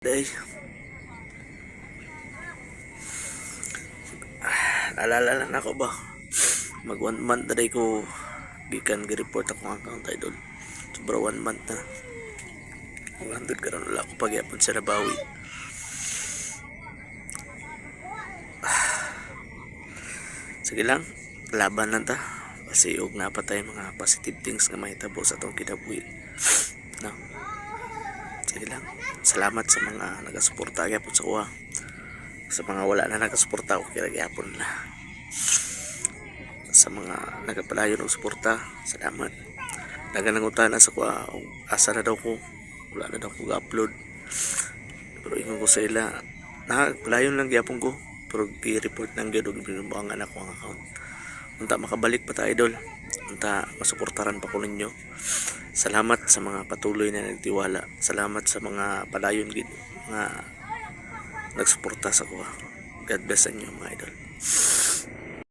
Day. Naalala na ako ba? Mag 1 month na day ko gikan gi-report akong account idol. Sobra 1 month na. 100 karon wala ko pagyapon sa nabawi. Sige lang, laban lang ta. Kasi og napatay mga positive things nga mahitabo sa atong kinabuhi. No. Sige lang. Salamat sa mga nagasuporta gyapon sa kuha. Sa mga wala na nagasuporta o kira gyapon na. Sa mga nagapalayon og suporta, salamat. Naganangutana sa kuha, asa na daw ko. Wala na daw ko ga-upload. Pero ingon ko sa ila, nagapalayon lang gyapon ko. Pero i-report nang gyud og binubuangan ako ang account. Unta makabalik pa ta idol. Unta masuportaran pa ko ninyo. Salamat sa mga patuloy na nagtiwala. Salamat sa mga padayon gid nga nagsuporta sa kuha. God bless sa inyo mga idol.